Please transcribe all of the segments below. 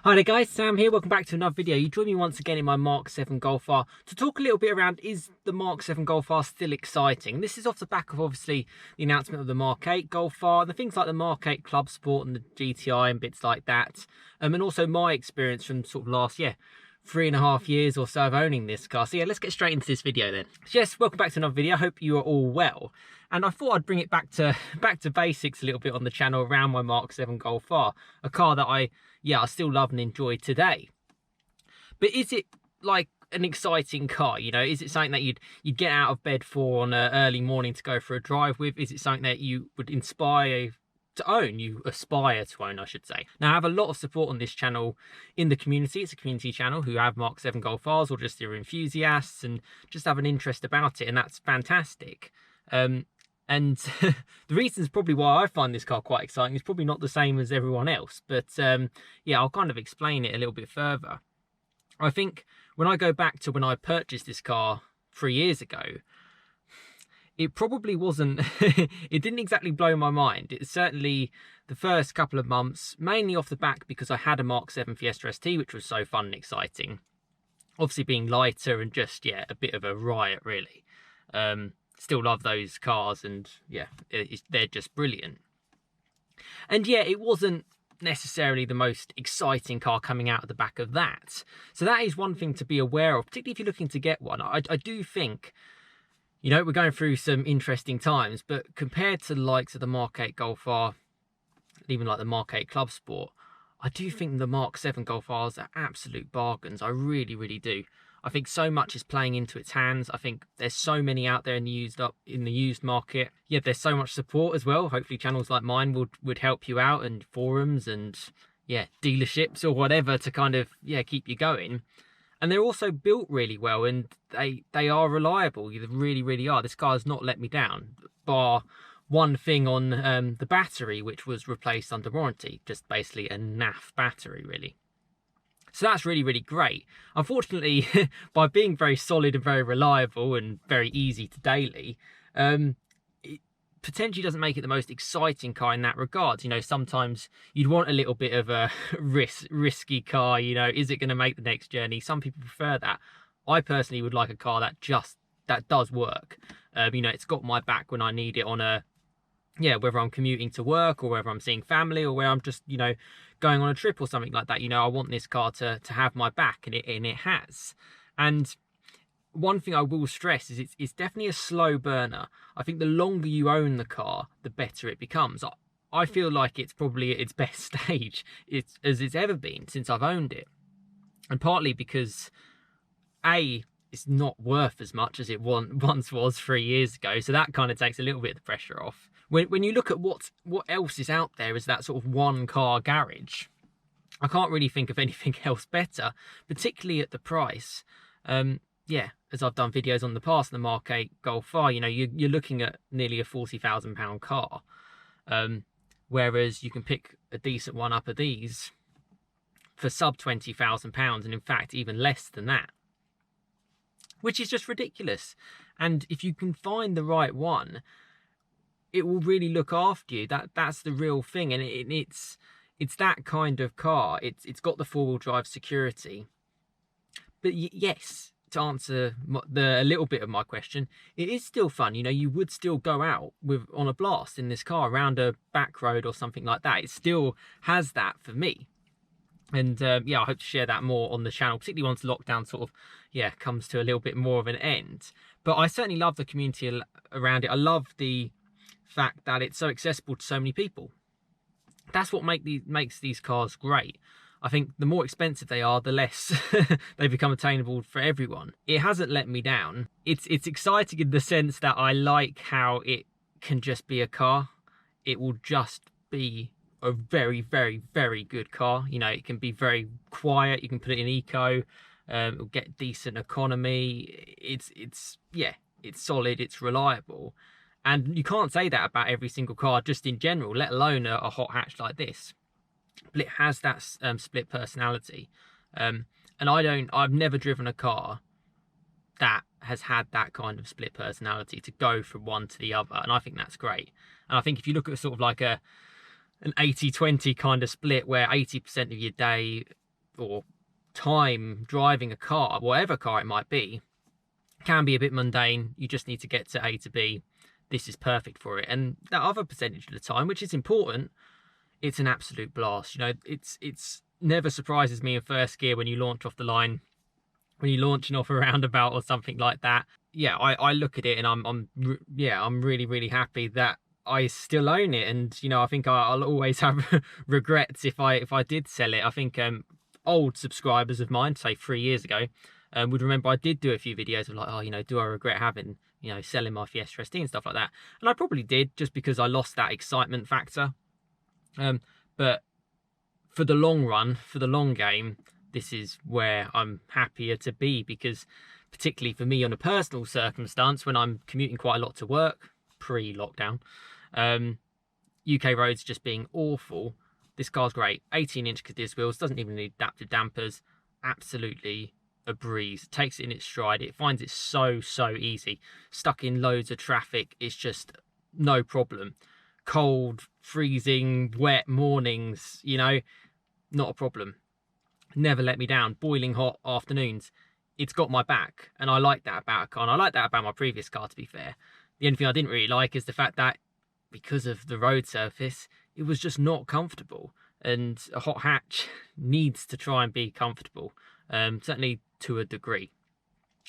Hi there guys, Sam here, welcome back to another video. You join me once again in my Mk7 Golf R to talk a little bit around, is the Mk7 Golf R still exciting? This is off the back of obviously the announcement of the Mk8 Golf R, and the things like the Mk8 Club Sport and the GTI and bits like that. And also my experience from sort of last year. 3.5 years or so of owning this car. So yeah, let's get straight into this video then. So yes, welcome back to another video. I hope you are all well. And I thought I'd bring it back to basics a little bit on the channel around my Mk7 Golf R, a car that I still love and enjoy today. But is it like an exciting car? You know, is it something that you'd get out of bed for on an early morning to go for a drive with? Is it something that you would aspire to own, I should say. Now, I have a lot of support on this channel in the community. It's a community channel who have Mk7 Golf Rs or just they're enthusiasts and just have an interest about it, and that's fantastic. And the reasons probably why I find this car quite exciting is probably not the same as everyone else, but yeah, I'll kind of explain it a little bit further. I think when I go back to when I purchased this car 3 years ago, it probably wasn't, it didn't exactly blow my mind. It's certainly the first couple of months, mainly off the back because I had a Mk7 Fiesta ST, which was so fun and exciting. Obviously being lighter and just, yeah, a bit of a riot, really. Still love those cars and, yeah, they're just brilliant. And yeah, it wasn't necessarily the most exciting car coming out of the back of that. So that is one thing to be aware of, particularly if you're looking to get one. I do think, you know, we're going through some interesting times, but compared to the likes of the Mk8 Golf R, even like the Mk8 Club Sport, I do think the Mk7 Golf Rs are absolute bargains. I really, really do. I think so much is playing into its hands. I think there's so many out there in the used market. Yeah, there's so much support as well. Hopefully channels like mine would help you out, and forums and, yeah, dealerships or whatever to kind of, yeah, keep you going. And they're also built really well, and they are reliable. They really, really are. This car has not let me down, bar one thing on the battery, which was replaced under warranty. Just basically a naff battery, really. So that's really, really great. Unfortunately, by being very solid and very reliable and very easy to daily, it potentially doesn't make it the most exciting car in that regard. You know, sometimes you'd want a little bit of a risky car. You know, is it going to make the next journey? Some people prefer that. I personally would like a car that does work. You know, it's got my back when I need it on a, yeah, whether I'm commuting to work or whether I'm seeing family or where I'm just, you know, going on a trip or something like that. You know, I want this car to have my back, and it has. And one thing I will stress is it's definitely a slow burner. I think the longer you own the car, the better it becomes. I feel like it's probably at its best stage as it's ever been since I've owned it. And partly because, A, it's not worth as much as it once was 3 years ago. So that kind of takes a little bit of the pressure off. When you look at what else is out there as that sort of one car garage, I can't really think of anything else better, particularly at the price. Yeah, as I've done videos on the past, the Mk8 Golf R, you know, you're looking at nearly a £40,000 car. Whereas you can pick a decent one up of these for sub £20,000, and in fact, even less than that. Which is just ridiculous. And if you can find the right one, it will really look after you. That's the real thing. And it's that kind of car. It's got the four-wheel drive security. But yes, to answer a little bit of my question, it is still fun. You know, you would still go out on a blast in this car around a back road or something like that. It still has that for me. And yeah, I hope to share that more on the channel, particularly once lockdown sort of, yeah, comes to a little bit more of an end. But I certainly love the community around it. I love the fact that it's so accessible to so many people. That's what makes these cars great. I think the more expensive they are, the less they become attainable for everyone. It hasn't let me down. It's exciting in the sense that I like how it can just be a car. It will just be a very, very, very good car. You know, it can be very quiet. You can put it in eco. It'll get decent economy. It's yeah, it's solid. It's reliable. And you can't say that about every single car just in general, let alone a hot hatch like this. But it has that split personality. And I've never driven a car that has had that kind of split personality to go from one to the other. And I think that's great. And I think if you look at sort of like an 80-20 kind of split where 80% of your day or time driving a car, whatever car it might be, can be a bit mundane. You just need to get to A to B. This is perfect for it. And that other percentage of the time, which is important, it's an absolute blast. You know, it's never surprises me in first gear when you launch off the line, when you're launching off a roundabout or something like that. Yeah, I look at it and I'm really happy that I still own it. And you know, I think I'll always have regrets if I did sell it. I think old subscribers of mine, say 3 years ago, would remember I did do a few videos of like, oh, you know, do I regret having, you know, selling my Fiesta ST and stuff like that? And I probably did, just because I lost that excitement factor. But for the long run, for the long game, this is where I'm happier to be, because particularly for me on a personal circumstance, when I'm commuting quite a lot to work, pre-lockdown, UK roads just being awful, this car's great. 18-inch Cadiz wheels, doesn't even need adaptive dampers, absolutely a breeze. It takes it in its stride. It finds it so easy. Stuck in loads of traffic, it's just no problem. Cold, freezing, wet mornings, you know, not a problem. Never let me down. Boiling hot afternoons, it's got my back, and I like that about a car, and I like that about my previous car, to be fair. The only thing I didn't really like is the fact that because of the road surface, it was just not comfortable, and a hot hatch needs to try and be comfortable, certainly to a degree.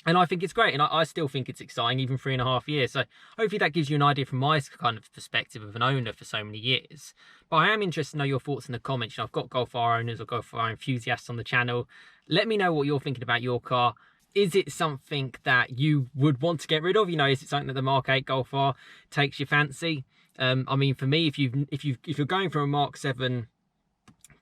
And I think it's great, and I still think it's exciting, even 3.5 years. So hopefully that gives you an idea from my kind of perspective of an owner for so many years. But I am interested to know your thoughts in the comments. You know, I've got Golf R owners or Golf R enthusiasts on the channel. Let me know what you're thinking about your car. Is it something that you would want to get rid of? You know, is it something that the Mk8 Golf R takes your fancy? I mean, for me, if you're going from a Mark 7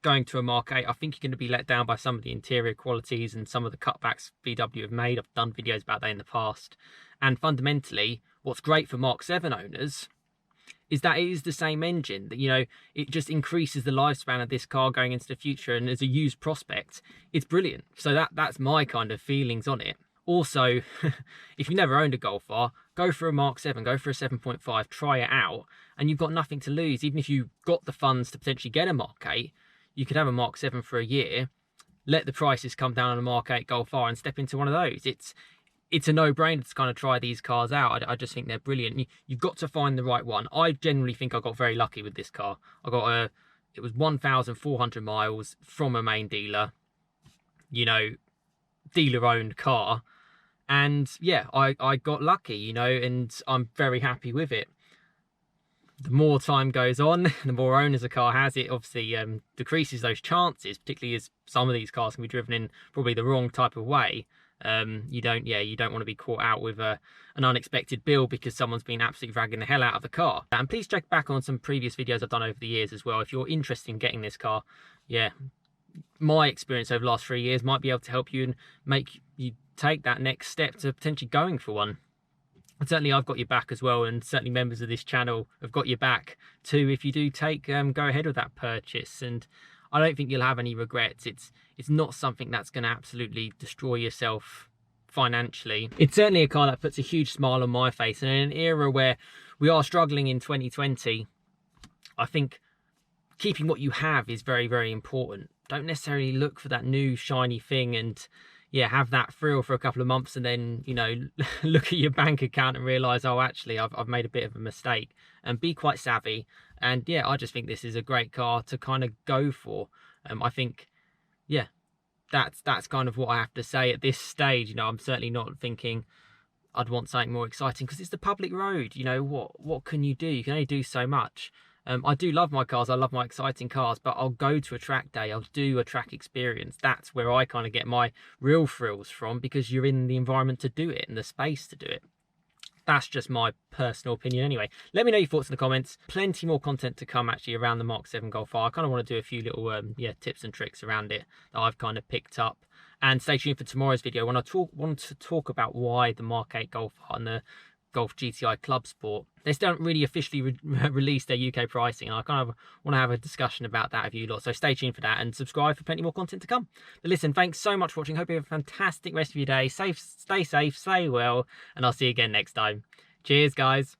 going to a Mark 8, I think you're going to be let down by some of the interior qualities and some of the cutbacks VW have made. I've done videos about that in the past. And fundamentally, what's great for Mark 7 owners is that it is the same engine, that, you know, it just increases the lifespan of this car going into the future, and as a used prospect, it's brilliant. So that's my kind of feelings on it. Also, if you've never owned a Golf R, go for a Mark 7, go for a 7.5, try it out, and you've got nothing to lose. Even if you got the funds to potentially get a Mark 8, you could have a Mark 7 for a year, let the prices come down on a Mark 8 Golf R and step into one of those. It's a no-brainer to kind of try these cars out. I just think they're brilliant. You've got to find the right one. I generally think I got very lucky with this car. It was 1,400 miles from a main dealer, you know, dealer-owned car. And yeah, I got lucky, you know, and I'm very happy with it. The more time goes on, the more owners a car has, it obviously decreases those chances, particularly as some of these cars can be driven in probably the wrong type of way. You don't want to be caught out with an unexpected bill because someone's been absolutely dragging the hell out of the car. And please check back on some previous videos I've done over the years as well if you're interested in getting this car. Yeah, my experience over the last 3 years might be able to help you and make you take that next step to potentially going for one. And certainly I've got your back as well, and certainly members of this channel have got your back too if you do go ahead with that purchase. And I don't think you'll have any regrets. It's not something that's going to absolutely destroy yourself financially. It's certainly a car that puts a huge smile on my face, and in an era where we are struggling in 2020, I think keeping what you have is very important. Don't necessarily look for that new shiny thing and yeah, have that thrill for a couple of months and then, you know, look at your bank account and realize, oh, actually I've made a bit of a mistake. And be quite savvy. And yeah, I just think this is a great car to kind of go for. I think, yeah, that's kind of what I have to say at this stage. You know, I'm certainly not thinking I'd want something more exciting because it's the public road. You know, what can you do? You can only do so much. I do love my cars, I love my exciting cars, but I'll go to a track day, I'll do a track experience. That's where I kind of get my real thrills from, because you're in the environment to do it and the space to do it. That's just my personal opinion anyway. Let me know your thoughts in the comments. Plenty more content to come actually around the Mark 7 Golf R. I kind of want to do a few little tips and tricks around it that I've kind of picked up. And stay tuned for tomorrow's video when I want to talk about why the Mark 8 Golf R and the Golf GTI Club Sport, they still don't really officially release their UK pricing, and I kind of want to have a discussion about that with you lot. So stay tuned for that and subscribe for plenty more content to come. But listen, thanks so much for watching. Hope you have a fantastic rest of your day. Stay safe, stay well, and I'll see you again next time. Cheers, guys.